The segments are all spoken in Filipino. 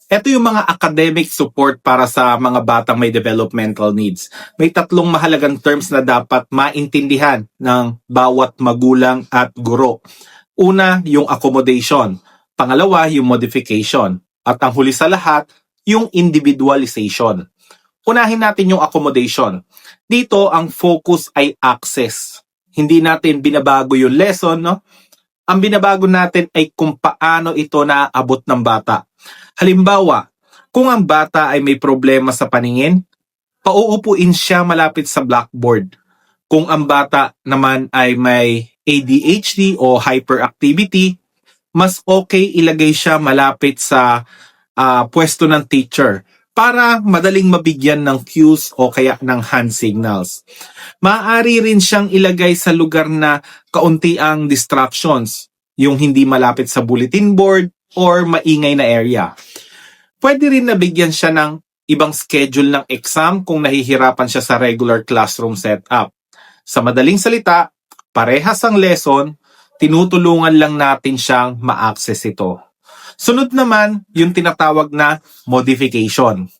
Ito yung mga academic support para sa mga batang may developmental needs. May tatlong mahalagang terms na dapat maintindihan ng bawat magulang at guro. Una, yung accommodation. Pangalawa, yung modification. At ang huli sa lahat, yung individualization. Unahin natin yung accommodation. Dito, ang focus ay access. Hindi natin binabago yung lesson, no? Ang binabago natin ay kung paano ito naaabot ng bata. Halimbawa, kung ang bata ay may problema sa paningin, pauupuin siya malapit sa blackboard. Kung ang bata naman ay may ADHD o hyperactivity, mas okay ilagay siya malapit sa pwesto ng teacher para madaling mabigyan ng cues o kaya ng hand signals. Maaari rin siyang ilagay sa lugar na kaunti ang distractions, yung hindi malapit sa bulletin board or maingay na area. Pwede rin nabigyan siya ng ibang schedule ng exam kung nahihirapan siya sa regular classroom setup. Sa madaling salita, parehas ang lesson, tinutulungan lang natin siyang ma-access ito. Sunod naman, yung tinatawag na modification.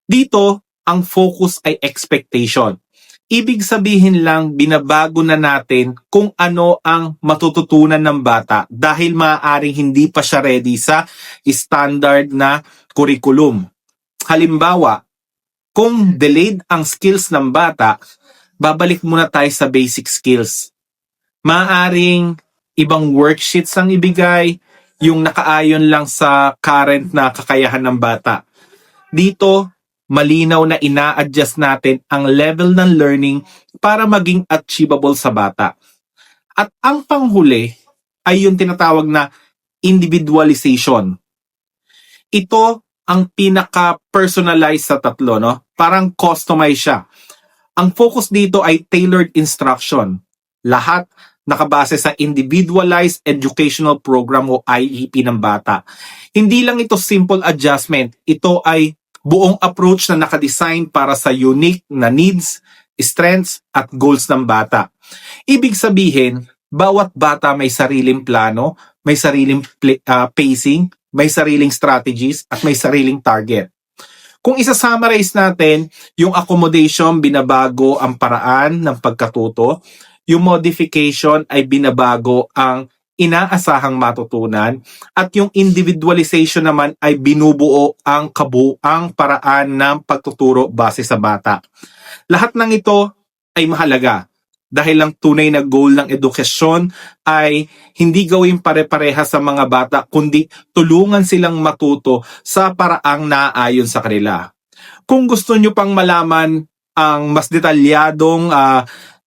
Dito, ang focus ay expectation. Ibig sabihin lang, binabago na natin kung ano ang matututunan ng bata dahil maaaring hindi pa siya ready sa standard na curriculum. Halimbawa, kung delayed ang skills ng bata, babalik muna tayo sa basic skills. Maaaring ibang worksheets ang ibigay, yung nakaayon lang sa current na kakayahan ng bata. Dito, malinaw na ina-adjust natin ang level ng learning para maging achievable sa bata. At ang panghuli ay yung tinatawag na individualization. Ito ang pinaka-personalized sa tatlo, no? Parang customize siya. Ang focus dito ay tailored instruction. Lahat nakabase sa Individualized Educational Program o IEP ng bata. Hindi lang ito simple adjustment, ito ay buong approach na nakadesign para sa unique na needs, strengths at goals ng bata. Ibig sabihin, bawat bata may sariling plano, may sariling pacing, may sariling strategies at may sariling target. Kung isa-summarize natin, yung accommodation binabago ang paraan ng pagkatuto, yung modification ay binabago ang inaasahang matutunan, at yung individualization naman ay binubuo ang kabuang paraan ng pagtuturo base sa bata. Lahat ng ito ay mahalaga dahil ang tunay na goal ng edukasyon ay hindi gawing pare-pareha sa mga bata kundi tulungan silang matuto sa paraang naaayon sa kanila. Kung gusto nyo pang malaman ang mas detalyadong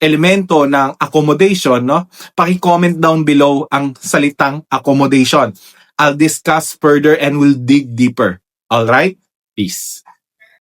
elemento ng accommodation, no? Paki-comment down below ang salitang accommodation. I'll discuss further and we'll dig deeper. All right? Peace.